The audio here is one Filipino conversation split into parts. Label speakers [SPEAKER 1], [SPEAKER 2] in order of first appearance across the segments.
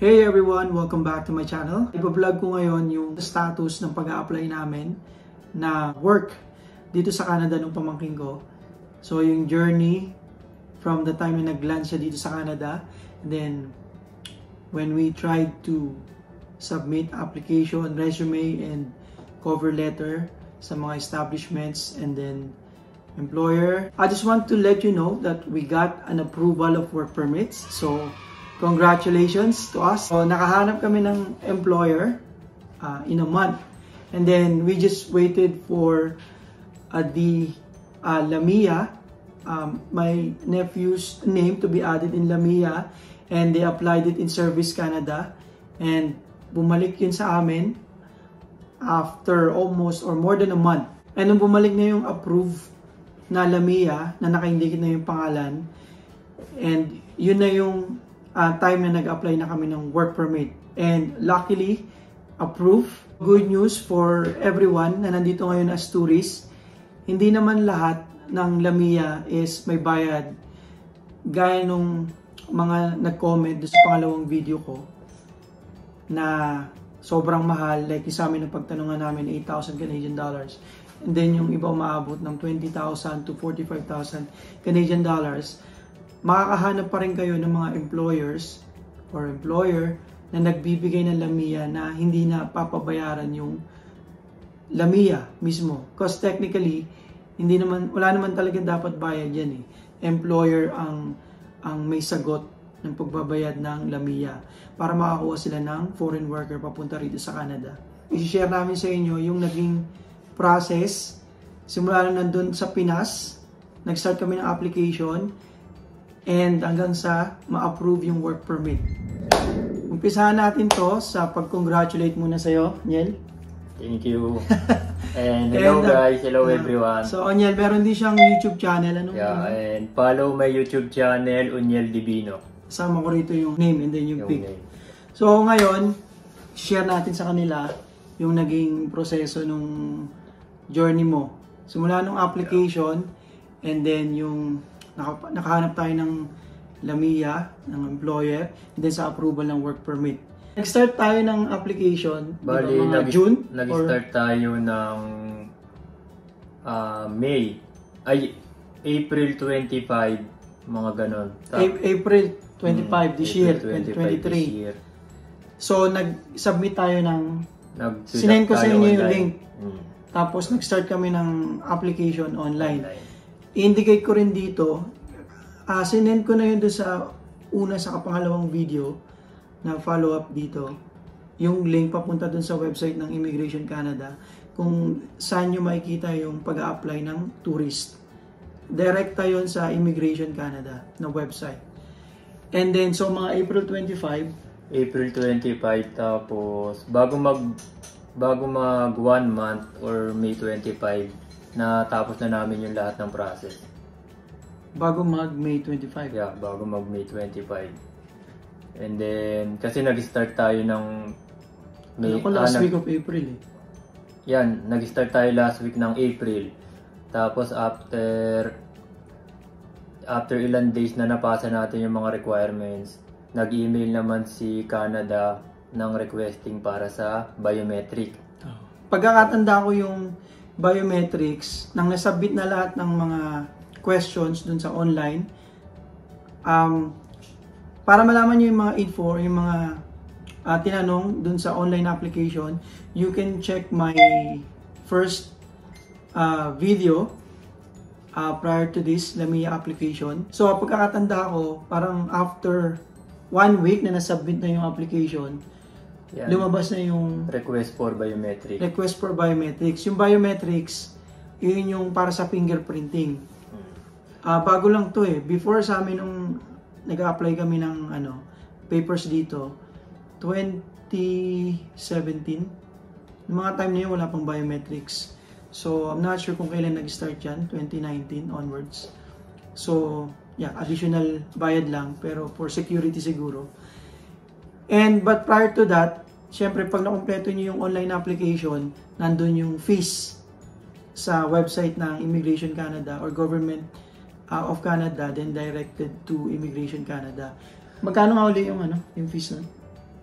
[SPEAKER 1] Hey everyone! Welcome back to my channel. Ipa-vlog ko ngayon yung status ng pag-a-apply namin na work dito sa Canada ng pamangkin ko. So yung journey from the time na nag-land siya dito sa Canada, and then when we tried to submit application, resume, and cover letter sa mga establishments and then employer. I just want to let you know that we got an approval of work permits. So congratulations to us. So, nakahanap kami ng employer in a month. And then, we just waited for the LAMIA, my nephew's name to be added in LAMIA. And they applied it in Service Canada. And bumalik yun sa amin after almost or more than a month. And nung bumalik na yung approved na LAMIA, na nakaindikit na yung pangalan, and yun na yung time na nag-apply na kami ng work permit. And luckily, approved. Good news for everyone na nandito ngayon as tourists. Hindi naman lahat ng LAMIA is may bayad. Gaya nung mga nag-comment sa pangalawang video ko na sobrang mahal. Like sa amin, ng pagtanungan namin, 8,000 Canadian dollars. And then yung iba umaabot ng 20,000 to 45,000 Canadian dollars. Makakahanap pa rin kayo ng mga employers or employer na nagbibigay ng LAMIA na hindi na papabayaran yung LAMIA mismo. Because technically, wala naman talaga dapat bayad yan eh. Employer ang may sagot ng pagbabayad ng LAMIA para makakuha sila ng foreign worker papunta rito sa Canada. I-share namin sa inyo yung naging process. Simula na nandun sa Pinas, nag-start kami ng application, and hanggang sa ma-approve yung work permit. Umpisahan natin to sa pag-congratulate muna sa'yo, Onyel.
[SPEAKER 2] Thank you. And hello guys, hello everyone.
[SPEAKER 1] So Onyel, meron din siyang YouTube channel.
[SPEAKER 2] And follow my YouTube channel, Onyel Divino.
[SPEAKER 1] Kasama ko rito yung name and then yung pic. So ngayon, share natin sa kanila yung naging proseso nung journey mo. Simula nung application, and then yung nakahanap tayo ng LAMIA, ng employer, and then sa approval ng work permit. Nag-start tayo ng application,
[SPEAKER 2] bali,
[SPEAKER 1] mga June?
[SPEAKER 2] Nag-start tayo ng April 25, mga ganon.
[SPEAKER 1] April 25 this year, 2023. So, nag-submit tayo ng, sinend ko sa inyo yung link. Tapos, nag-start kami ng application online. I-indicate ko rin dito, sinend ko na yun doon sa una sa kapangalawang video na follow-up dito. Yung link papunta doon sa website ng Immigration Canada kung saan nyo makikita yung pag-a-apply ng tourist. Direkta yun sa Immigration Canada na website. And then, so mga April 25.
[SPEAKER 2] April 25, tapos bago mag 1 month or May 25, natapos na namin yung lahat ng process.
[SPEAKER 1] Bago mag-May 25?
[SPEAKER 2] Yeah, bago mag-May 25. And then, kasi nag-start tayo ng May...
[SPEAKER 1] last week of April eh.
[SPEAKER 2] Yan, nag-start tayo last week ng April. Tapos after ilang days na napasa natin yung mga requirements, nag-email naman si Canada ng requesting para sa biometric.
[SPEAKER 1] Pagkakatanda ko yung biometrics, nang nasubmit na lahat ng mga questions dun sa online, para malaman nyo yung mga info, yung mga tinanong dun sa online application, you can check my first video prior to this LAMIA application. So, pagkakatanda ko, parang after 1 week na nasubmit na yung application, yan, lumabas na yung
[SPEAKER 2] request for biometrics.
[SPEAKER 1] Request for biometrics. Yung biometrics, yun yung para sa fingerprinting. Bago lang to eh. Before sa amin nung nag-apply kami ng papers dito, 2017, yung mga time na yun wala pang biometrics. So, I'm not sure kung kailan nag-start yan, 2019 onwards. So, yeah, additional bayad lang, pero for security siguro. But prior to that, syempre pag nakumpleto nyo yung online application, nandun yung fees sa website ng Immigration Canada or Government of Canada, then directed to Immigration Canada. Magkano nga uli yung fees na?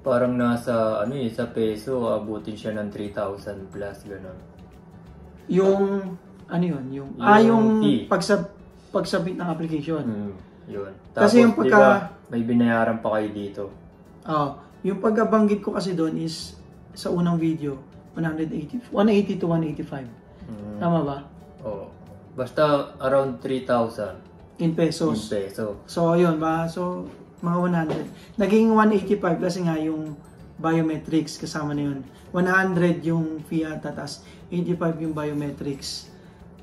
[SPEAKER 2] Parang nasa, sa peso, abutin siya ng 3,000 plus, gano'n.
[SPEAKER 1] Yung, ano yun? Yung
[SPEAKER 2] fee.
[SPEAKER 1] pagsubmit ng application.
[SPEAKER 2] Yun. Tapos,
[SPEAKER 1] Kasi yung
[SPEAKER 2] diba, may binayaran pa kayo dito.
[SPEAKER 1] Yung pagkabanggit ko kasi doon is, sa unang video, 180 to 185. Tama ba?
[SPEAKER 2] Oo. Basta around 3,000.
[SPEAKER 1] In pesos.
[SPEAKER 2] In peso.
[SPEAKER 1] So, yun ba? So, mga 100. Naging 185 kasi nga yung biometrics kasama na yun. 100 yung fee ata, tas 85 yung biometrics.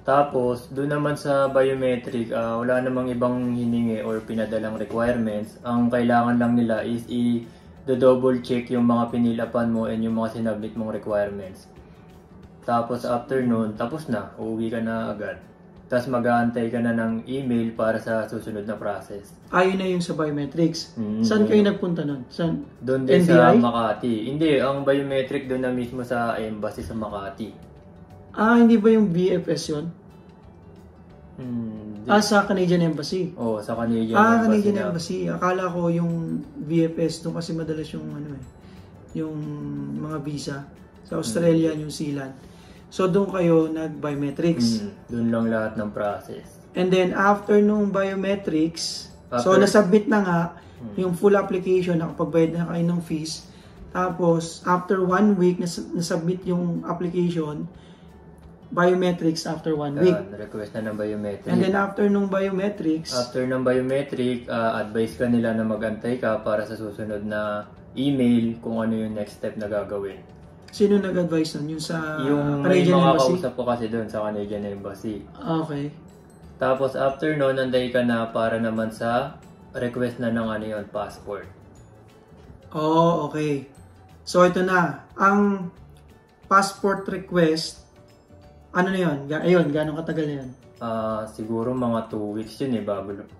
[SPEAKER 2] Tapos, doon naman sa biometric, wala namang ibang hiningi or pinadalang requirements. Ang kailangan lang nila is i-double check yung mga pinilapan mo and yung mga sinabit mong requirements. Tapos, after nun, tapos na. Uuwi ka na agad. Tapos mag-aantay ka na ng email para sa susunod na process.
[SPEAKER 1] Yun na yung sa biometrics. Saan kayo nagpunta nun? Saan?
[SPEAKER 2] Doon din sa Makati. Hindi, ang biometric doon na mismo sa embassy sa Makati.
[SPEAKER 1] Hindi ba yung VFS yun? Sa Canadian Embassy.
[SPEAKER 2] Oo, sa Canadian Embassy.
[SPEAKER 1] Canadian Embassy. Akala ko yung VFS doon kasi madalas yung yung mga visa sa Australia, New Zealand. So, doon kayo nag-biometrics.
[SPEAKER 2] Doon lang lahat ng process.
[SPEAKER 1] And then, after nung biometrics, so, nasubmit na nga yung full application, nakapagbayad na kayo ng fees. Tapos, after 1 week, nasubmit yung application, biometrics after 1 week.
[SPEAKER 2] Request na ng biometric.
[SPEAKER 1] And then, after nung biometrics,
[SPEAKER 2] after ng biometric, advice ka nila na mag-antay ka para sa susunod na email kung ano yung next step na gagawin.
[SPEAKER 1] Sino nag-advise nun? Yung sa
[SPEAKER 2] yung
[SPEAKER 1] Canadian
[SPEAKER 2] mga
[SPEAKER 1] Embassy?
[SPEAKER 2] kausap ko kasi doon sa Canadian Embassy.
[SPEAKER 1] Okay.
[SPEAKER 2] Tapos after noon, nanday ka na para naman sa request na ng passport.
[SPEAKER 1] Okay. So ito na. Ang passport request, ano na yun? Ayun, gano'ng katagal na yun?
[SPEAKER 2] Siguro mga 2 weeks yun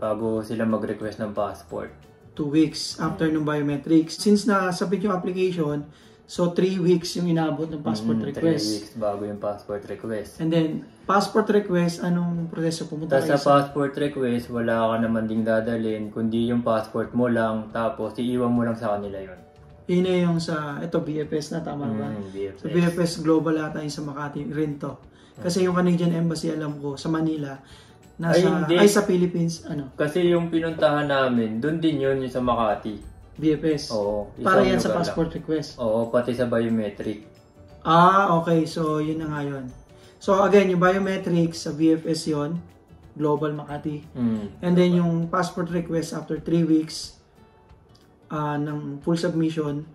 [SPEAKER 2] bago sila mag-request ng passport.
[SPEAKER 1] 2 weeks after nung biometrics. Since nasabit yung application, so 3 weeks yung inabot ng passport request.
[SPEAKER 2] 3 weeks bago yung passport request.
[SPEAKER 1] And then, passport request, anong proseso pumunta kayo
[SPEAKER 2] sa passport request, wala ka naman ding dadalhin, kundi yung passport mo lang, tapos iiwan mo lang sa kanila yun.
[SPEAKER 1] Yun na yung sa, ito BFS na, tama ba?
[SPEAKER 2] BFS.
[SPEAKER 1] Sa BFS Global ata yung sa Makati rin to. Kasi yung Canadian Embassy, alam ko, sa Manila, sa Philippines,
[SPEAKER 2] Kasi yung pinuntahan namin, doon din yun yung sa Makati.
[SPEAKER 1] BFS?
[SPEAKER 2] Oo.
[SPEAKER 1] Para yan sa passport request?
[SPEAKER 2] Oo, pati sa biometric.
[SPEAKER 1] Okay. So, yun na nga yun. So, again, yung biometrics sa BFS yun, Global Makati. And then, yung passport request after 3 weeks ng full submission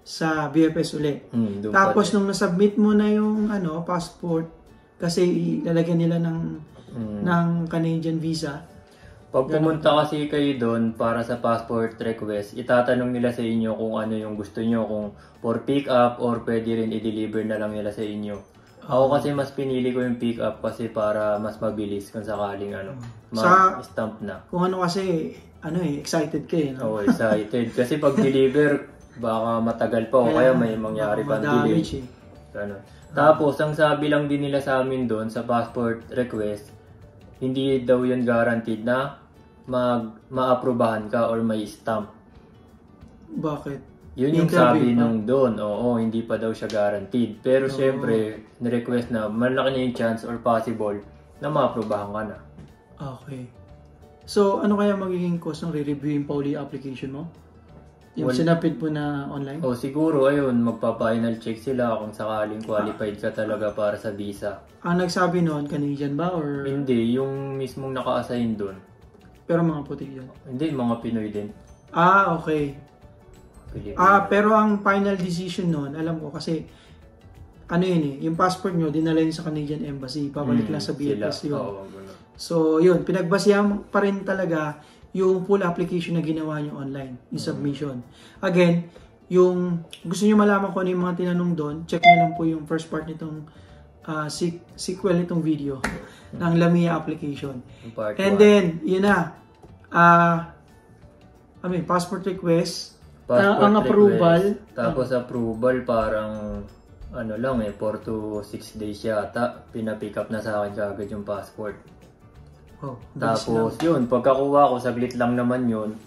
[SPEAKER 1] sa BFS uli. Tapos, nung nasubmit mo na yung passport, kasi ilalagyan nila ng Canadian visa.
[SPEAKER 2] Pag pumunta kasi kayo doon para sa passport request, itatanong nila sa inyo kung ano yung gusto nyo, kung for pick up or pwede rin i-deliver na lang nila sa inyo. Ako kasi mas pinili ko yung pick up kasi para mas mabilis kung sakaling ma-stamp na.
[SPEAKER 1] Kung ano kasi, excited ka No?
[SPEAKER 2] Oo, excited. Kasi pag deliver, baka matagal pa o kaya may mangyari pang delay. Tapos, ang sabi lang din nila sa amin doon sa passport request, hindi daw yun guaranteed na ma-aprobahan ka or may stamp.
[SPEAKER 1] Bakit?
[SPEAKER 2] Yun yung sabi nung doon. Oo, hindi pa daw siya guaranteed. Pero syempre, ni-request na malaki na yung chance or possible na ma-aprobahan ka na.
[SPEAKER 1] Okay. So, ano kaya magiging cost ng re-reviewing pa uli application mo? Yung sinapit mo na online?
[SPEAKER 2] Siguro, ayun, magpa-final check sila kung sakaling qualified ka talaga para sa visa.
[SPEAKER 1] Ang nagsabi noon, Canadian ba? Or...
[SPEAKER 2] Hindi, yung mismong naka-assign doon.
[SPEAKER 1] Pero mga puti yun?
[SPEAKER 2] Hindi, mga Pinoy din.
[SPEAKER 1] Okay. Pero ang final decision noon, alam ko kasi, yung passport nyo, dinala yun sa Canadian Embassy, pabalik lang sa BFS yun. So, yun, pinagbasihan pa rin talaga yung full application na ginawa nyo online, yung submission. Again, yung gusto nyo malaman kung ano yung mga tinanong doon, check nyo lang po yung first part nitong sequel nitong video ng Lamia application. And then, yun na, passport request, ang approval.
[SPEAKER 2] Tapos approval parang 4 to 6 days yata, pina-pick up na sa akin kagad yung passport. Tapos yun, pagkakuha ko, saglit lang naman yun,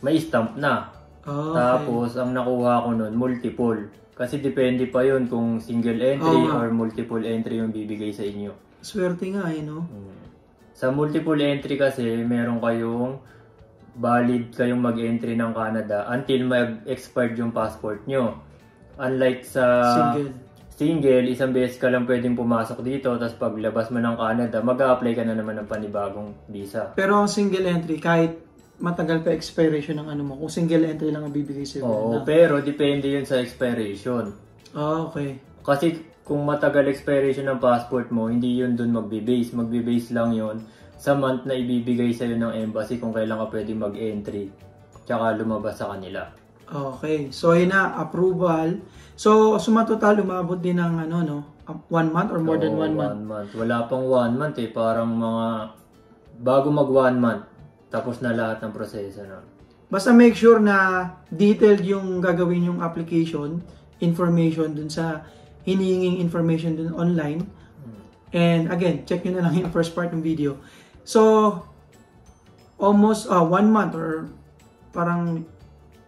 [SPEAKER 2] may stamp na.
[SPEAKER 1] Oh, okay.
[SPEAKER 2] Tapos, ang nakuha ko nun, multiple. Kasi depende pa yun kung single entry or multiple entry yung bibigay sa inyo.
[SPEAKER 1] Swerte nga no?
[SPEAKER 2] Sa multiple entry kasi, meron kayong valid kayong mag-entry ng Canada until mag-expired yung passport nyo. Unlike sa single, isang beses ka lang pwedeng pumasok dito, tapos paglabas mo ng Canada, mag-a-apply ka na naman ng panibagong visa.
[SPEAKER 1] Pero ang single entry, kahit matagal pa expiration ng ano mo, kung single entry lang ang bibigay sa'yo.
[SPEAKER 2] Oo, pero depende yun sa expiration.
[SPEAKER 1] Okay.
[SPEAKER 2] Kasi kung matagal expiration ng passport mo, hindi yun dun magbe-base. Magbe-base lang yun sa month na ibibigay sa'yo ng embassy kung kailan ka pwede mag-entry. Tsaka lumabas sa kanila.
[SPEAKER 1] Okay. So, yun na, approval. So, sumatotal, umabot din ng 1 month or more than 1 month?
[SPEAKER 2] 1 month. Wala pang 1 month eh. Parang mga bago mag 1 month. Tapos na lahat ng proseso na.
[SPEAKER 1] Basta make sure na detailed yung gagawin yung application, information dun sa hinihinging information dun online. And again, check nyo na lang yung first part ng video. So, almost 1 month or parang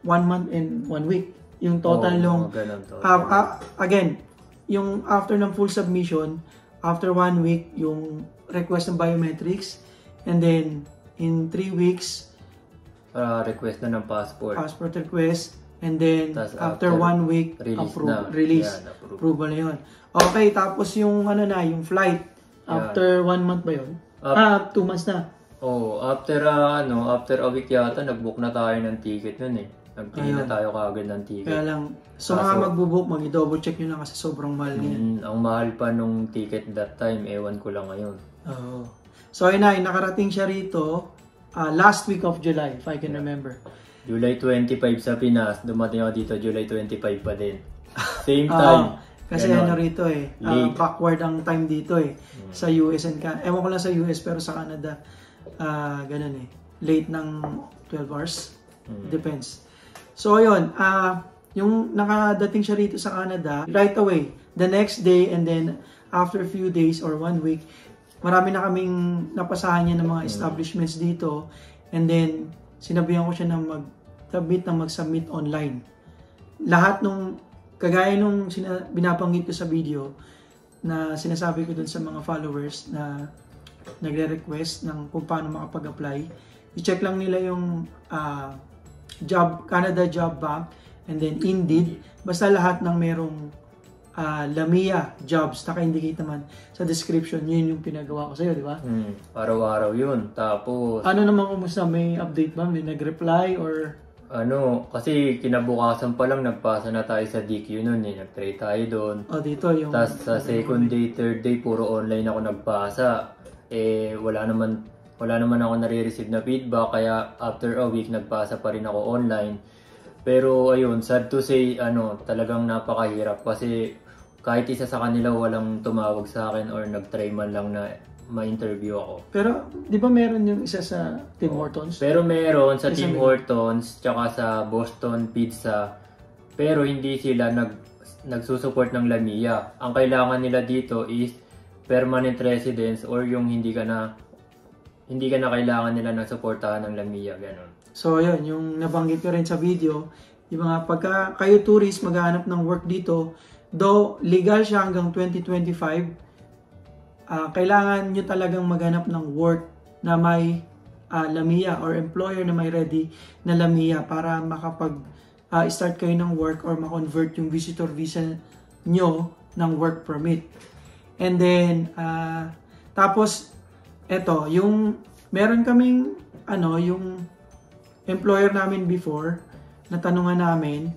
[SPEAKER 1] 1 month and 1 week. Yung total again, yung after ng full submission, after 1 week, yung request ng biometrics, and then in 3 weeks,
[SPEAKER 2] request na ng passport.
[SPEAKER 1] Passport request. And then, after 1 week, approval na yun. Okay, tapos yung yung flight. After 1 month ba yun? 2 months na.
[SPEAKER 2] After a week yata, nag-book na tayo ng ticket nun eh. Nag-tingin na tayo kaagad ng ticket.
[SPEAKER 1] Kaya lang, mga mag-book, mag-double check nyo na kasi sobrang mahal niyan.
[SPEAKER 2] Ang mahal pa nung ticket that time, ewan ko lang ngayon.
[SPEAKER 1] So, nakarating siya rito last week of July, if I can remember.
[SPEAKER 2] July 25 sa Pinas, dumating ako dito July 25 pa din. Same time.
[SPEAKER 1] Kasi rito backward ang time dito sa US and Canada. Ewan ko lang sa US, pero sa Canada, ganun late ng 12 hours. Depends. So, yun. Yung nakadating siya rito sa Canada, right away, the next day, and then after a few days or 1 week, marami na kaming napasahan niya ng mga establishments dito. And then, sinabihan ko siya na mag-submit online. Lahat nung, kagaya nung binabanggit ko sa video, na sinasabi ko dun sa mga followers na nagre-request ng kung paano makapag-apply, i-check lang nila yung Canada Job Bank, and then Indeed. Basta lahat ng merong Lamia jobs, naka-indicate naman sa description, yun yung pinagawa ko sa'yo, di ba?
[SPEAKER 2] Araw-araw yun. Tapos,
[SPEAKER 1] ano naman, kumusta? May update ba? May nag-reply or?
[SPEAKER 2] Kasi kinabukasan pa lang nagpasa na tayo sa DQ nun nag-try tayo doon.
[SPEAKER 1] Dito yung...
[SPEAKER 2] Tapos sa second day, third day, puro online ako nagpasa. Wala naman ako nare-receive na feedback, kaya after a week nagpasa pa rin ako online. Pero ayun, sad to say, talagang napakahirap kasi kahit isa sa kanila walang tumawag sa akin or nag-try man lang na ma-interview ako. Pero
[SPEAKER 1] di ba meron yung isa sa Tim Hortons?
[SPEAKER 2] Pero meron sa Tim Hortons tsaka sa Boston Pizza. Pero hindi sila nagsusupport ng Lamia. Ang kailangan nila dito is permanent residence or yung hindi ka na kailangan nila ng suportahan ng Lamia, ganun.
[SPEAKER 1] So yun, yung nabanggit ko rin sa video, yung mga pagka kayo tourist maghahanap ng work dito, though legal siya hanggang 2025, kailangan nyo talagang maghanap ng work na may Lamia or employer na may ready na Lamia para makapag-start kayo ng work or ma-convert yung visitor visa nyo ng work permit. And then, tapos, meron kaming, yung employer namin before, natanungan namin,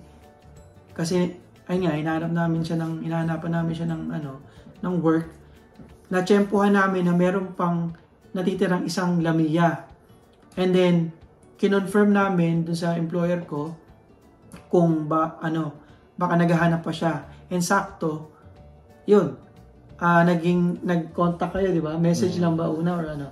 [SPEAKER 1] kasi, hinahanapan namin siya ng work, natsyempohan namin na meron pang natitirang isang Lamia. And then, kinonfirm namin dun sa employer ko, kung baka naghahanap pa siya. And sakto, yun, nag-contact kayo, di ba? Message lang ba una or ano?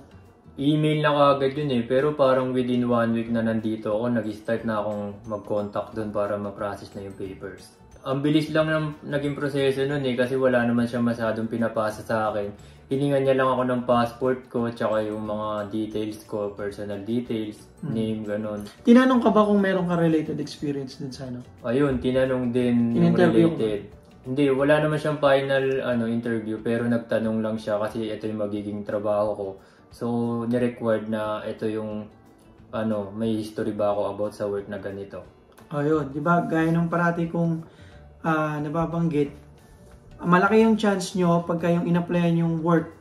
[SPEAKER 2] Email na kagad yun pero parang within 1 week na nandito ako, nag-start na akong mag-contact dun para ma-process na yung papers. Ang bilis lang ng naging proseso nun kasi wala naman siya masyadong pinapasa sa akin. hiningan niya lang ako ng passport ko, tsaka yung mga details ko, personal details, name, ganun.
[SPEAKER 1] Tinanong ka ba kung meron ka related experience din sa ano?
[SPEAKER 2] Ayun, tinanong din yung related. Hindi, wala naman siyang final interview, pero nagtanong lang siya kasi ito yung magiging trabaho ko. So, ni-required na ito yung may history ba ako about sa work na ganito.
[SPEAKER 1] Ayun, di ba? Gaya ng parati kong nababanggit, malaki yung chance nyo pagka yung in-applyan yung work,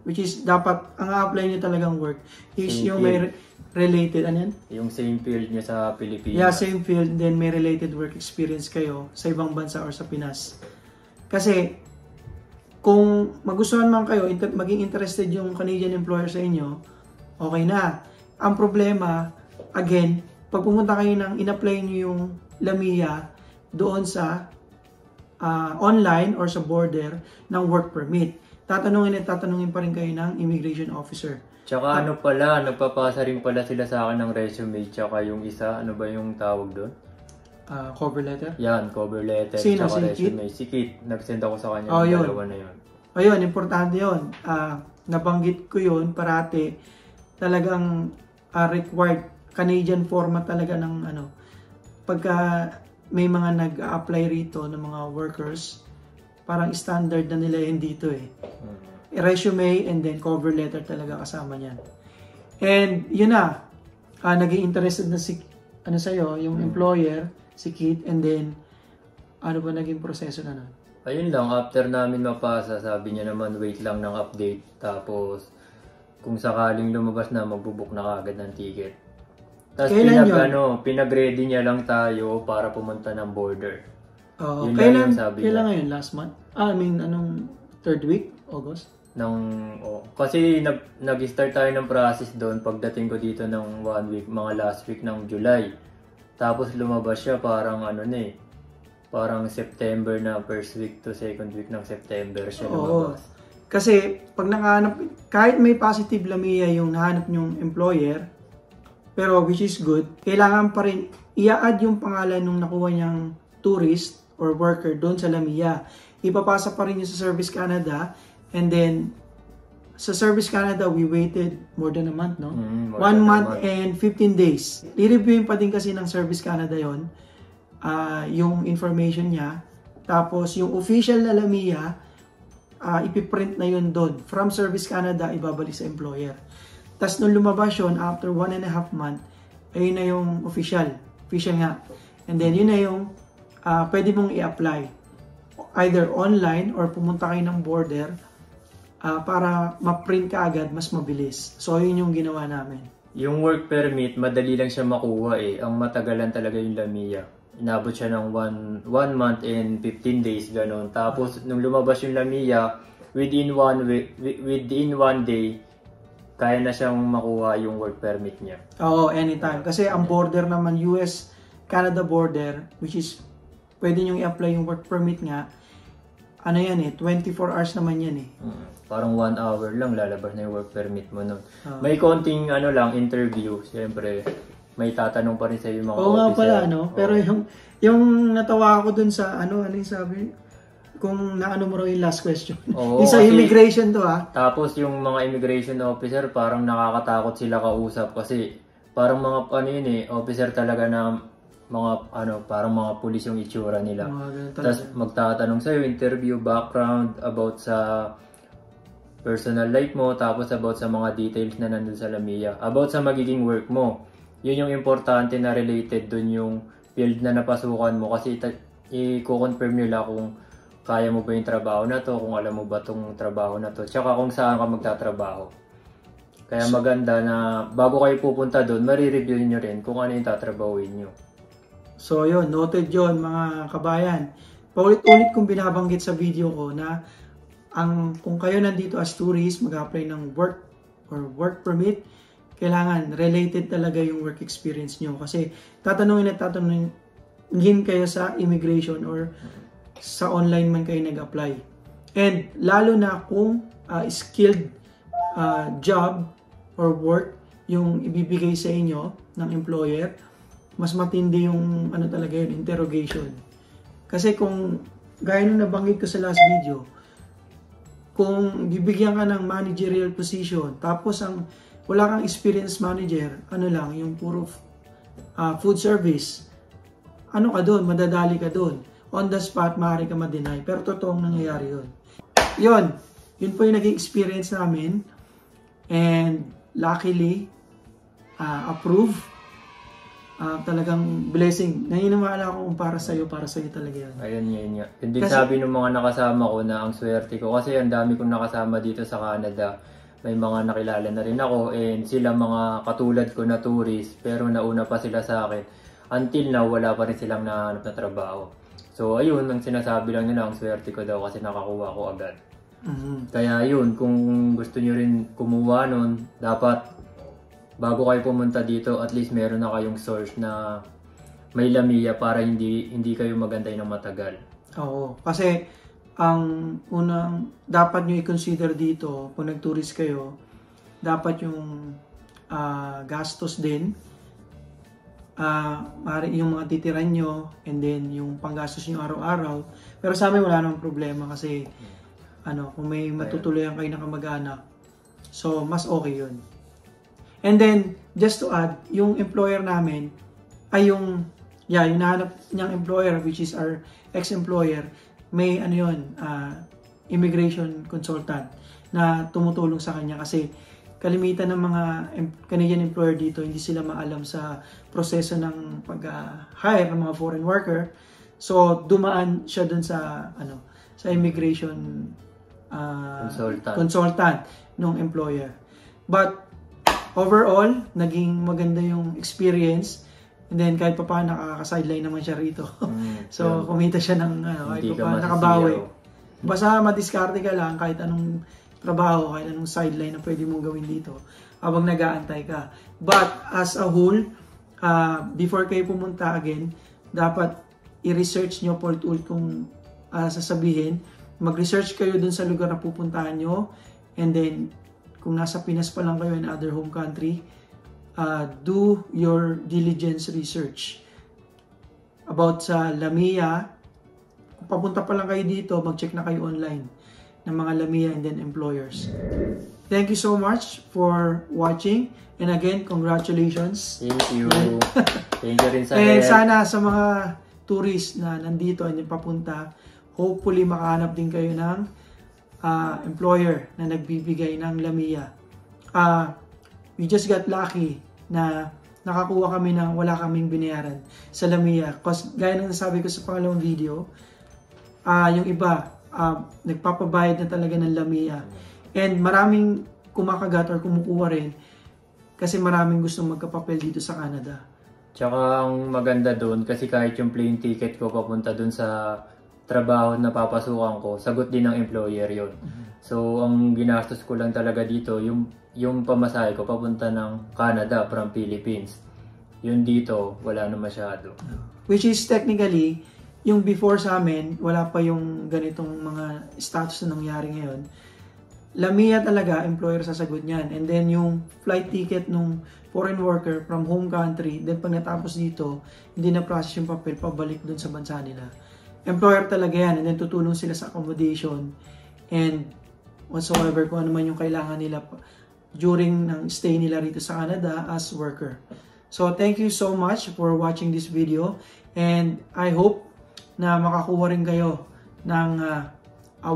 [SPEAKER 1] which is dapat ang a-apply nyo talagang work is same yung field. May related, ano yan?
[SPEAKER 2] Yung same field nyo sa Pilipinas.
[SPEAKER 1] Yeah, same field, then may related work experience kayo sa ibang bansa or sa Pinas. Kasi kung magustuhan man kayo, maging interested yung Canadian employer sa inyo, okay na. Ang problema, again, pag pumunta kayo ng in-apply nyo yung LAMIA doon sa online or sa border ng work permit, tatanungin pa rin kayo ng immigration officer.
[SPEAKER 2] Tsaka nagpapasa rin pala sila sa akin ng resume, tsaka yung isa, ano ba yung tawag doon?
[SPEAKER 1] Cover letter?
[SPEAKER 2] Yan, cover letter,
[SPEAKER 1] Sino,
[SPEAKER 2] tsaka
[SPEAKER 1] si
[SPEAKER 2] resume. Si Kit, nag-send ako sa kanya ng dalawa na yun.
[SPEAKER 1] Ayun, importante yun. Nabanggit ko yun, parati talagang required Canadian format talaga ng pagka may mga nag-apply rito ng mga workers, parang standard na nila yun dito eh. Resume and then cover letter talaga kasama niyan. And yun na, naging interested na si sa'yo, yung employer, si Kit, and then ano ba naging proseso na nun?
[SPEAKER 2] Ayun lang, after namin mapasa, sabi niya naman wait lang ng update, tapos kung sakaling lumabas na, magbubook na kagad ng ticket. Tapos pinag-ready niya lang tayo para pumunta ng border.
[SPEAKER 1] Kailan ngayon? Last month? Anong third week? August?
[SPEAKER 2] Kasi nag-start tayo ng process doon pagdating ko dito ng 1 week, mga last week ng July. Tapos lumabas siya parang parang September na, first week to second week ng September siya lumabas.
[SPEAKER 1] Kasi pag nakahanap, kahit may positive LAMIA yung nahanap nyong employer, pero which is good, kailangan pa rin i-add yung pangalan nung nakuha niyang tourist or worker doon sa LAMIA. Ipapasa pa rin yun sa Service Canada, and then sa Service Canada, we waited more than a month, no? 1 month and 15 days. I-reviewin pa din kasi ng Service Canada yon yung information niya. Tapos yung official na LAMIA, ipiprint na yun doon. From Service Canada, ibabalik sa employer. Tapos nung lumabas yun, after 1.5 month, ayun na yung official. Official nga. And then yun na yung pwede mong i-apply. Either online or pumunta kayo ng border para ma-print ka agad, mas mabilis. So yun yung ginawa namin.
[SPEAKER 2] Yung work permit, madali lang siya makuha eh. Ang matagalan talaga yung LAMIA. Inabot siya ng 1 month and 15 days, gano'n. Tapos nung lumabas yung LAMIA, within 1 day, kaya na siyang makuha yung work permit niya.
[SPEAKER 1] Oo, anytime. Kasi ang border naman, US-Canada border, which is pwede nyo i-apply yung work permit nga, 24 hours naman yan eh.
[SPEAKER 2] Parang 1 hour lang lalabas na yung work permit mo nun. May konting interview, siyempre may tatanong pa rin sa yung mga officer.
[SPEAKER 1] Oo nga pala, pero yung natawa ako dun sa yung sabi, kung naano mo raw yung last question.
[SPEAKER 2] Oo,
[SPEAKER 1] isa immigration to
[SPEAKER 2] Tapos yung mga immigration officer, parang nakakatakot sila kausap kasi parang mga officer talaga na parang mga pulis yung itsura nila. Tapos magtatanong sa'yo, interview, background, about sa personal life mo, tapos about sa mga details na nandun sa LAMIA, about sa magiging work mo. Yun yung importante na related dun yung field na napasukan mo kasi i-confirm nila kung kaya mo ba yung trabaho na to, kung alam mo ba tong trabaho na to, tsaka kung saan ka magtatrabaho. Kaya maganda na bago kayo pupunta doon, marireview nyo rin kung ano yung tatrabahuin nyo.
[SPEAKER 1] So yun, noted yun mga kabayan. Paulit-ulit kong binabanggit sa video ko na kung kayo nandito as tourist, mag-apply ng work or work permit, kailangan related talaga yung work experience nyo. Kasi tatanungin kayo sa immigration or sa online man kayo nag-apply. And lalo na kung skilled job or work yung ibibigay sa inyo ng employer, mas matindi yung talaga yun, interrogation. Kasi kung gaya nung nabanggit ko sa last video, kung bibigyan ka ng managerial position, tapos wala kang experienced manager, ano lang, yung puro food service, ano ka doon, madadali ka doon. On the spot, maaari ka ma-deny. Pero totoong nangyayari yun. Yun po yung naging experience namin. And luckily, approve. Talagang blessing. Naniniwala ko kung para sa'yo talaga yun.
[SPEAKER 2] Ayun nga. Hindi sabi ng mga nakasama ko na ang swerte ko. Kasi ang dami kong nakasama dito sa Canada. May mga nakilala na rin ako. And sila mga katulad ko na tourist. Pero nauna pa sila sa akin. Until now, wala pa rin silang nahanap na trabaho. So ayun, ang sinasabi lang nila, ang swerte ko daw kasi nakakuha ko agad. Kaya yun, kung gusto nyo rin kumuha nun, dapat bago kayo pumunta dito, at least meron na kayong source na may lamia para hindi kayo magantay ng matagal.
[SPEAKER 1] Oo, kasi ang unang dapat nyo i-consider dito, kung nag-tourist kayo, dapat yung gastos din, yung mga titiran nyo, and then yung panggastos nyo araw-araw. Pero sa amin wala namang problema kasi kung may matutuloyan kayo na kamag-anak, so mas okay yun. And then, just to add, yung employer namin ay yung nahanap niyang employer, which is our ex-employer, may immigration consultant na tumutulong sa kanya kasi kalimitan ng mga Canadian employer dito, hindi sila maalam sa proseso ng pag-hire ng mga foreign worker. So, dumaan siya dun sa immigration consultant ng employer. But, overall, naging maganda yung experience. And then, kahit pa paano, nakaka-sideline naman siya rito. So, kumita siya ng, kahit pa paano, nakabawi. Basta madiskarte ka lang kahit anong trabaho, kahit anong sideline na pwede mong gawin dito habang nag-aantay ka. But as a whole, before kayo pumunta again, dapat i-research nyo po ulit kung sasabihin. Mag-research kayo dun sa lugar na pupuntahan nyo. And then, kung nasa Pinas pa lang kayo in other home country, do your diligence research about sa Lamia. Kung papunta pa lang kayo dito, mag-check na kayo online ng mga Lamia and then employers. Thank you so much for watching. And again, congratulations.
[SPEAKER 2] Thank you. Thank you rin sa
[SPEAKER 1] And sana sa mga tourists na nandito and papunta, hopefully makahanap din kayo ng employer na nagbibigay ng Lamia. We just got lucky na nakakuha kami ng wala kaming binayaran sa Lamia. Kasi gaya ng nasabi ko sa pangalawang video, yung iba, nagpapabayad na talaga ng Lamia. And maraming kumakagat or kumukuha rin kasi maraming gustong magkapapel dito sa Canada.
[SPEAKER 2] Tsaka ang maganda doon, kasi kahit yung plane ticket ko papunta doon sa trabaho na papasukan ko, sagot din ng employer yon. So, ang ginastos ko lang talaga dito, yung pamasahe ko papunta ng Canada from Philippines. Yun dito, wala na masyado.
[SPEAKER 1] Which is technically, yung before sa amin, wala pa yung ganitong mga status na nangyari ngayon. Lamia talaga, employer sasagot niyan. And then yung flight ticket nung foreign worker from home country, then pag natapos dito, hindi na process yung papel, pabalik dun sa bansa nila. Employer talaga yan. And then tutulong sila sa accommodation and whatsoever, kung ano man yung kailangan nila during ng stay nila rito sa Canada as worker. So, thank you so much for watching this video. And I hope na makakuha rin kayo ng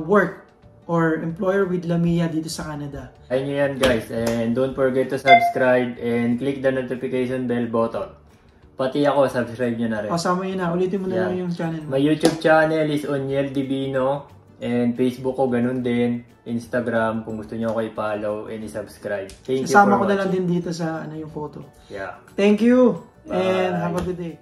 [SPEAKER 1] work or employer with Lamia dito sa Canada.
[SPEAKER 2] Ayun yan guys, and don't forget to subscribe and click the notification bell button. Pati ako, subscribe nyo na rin.
[SPEAKER 1] Kasama nyo na, ulitin mo na lang yung channel mo.
[SPEAKER 2] My YouTube channel is Oniel Divino, and Facebook ko ganun din, Instagram kung gusto nyo ako i-follow and i-subscribe. Thank you for watching.
[SPEAKER 1] Sasama ko na lang din dito sa yung photo.
[SPEAKER 2] Yeah.
[SPEAKER 1] Thank you,
[SPEAKER 2] Bye.
[SPEAKER 1] and have a good day.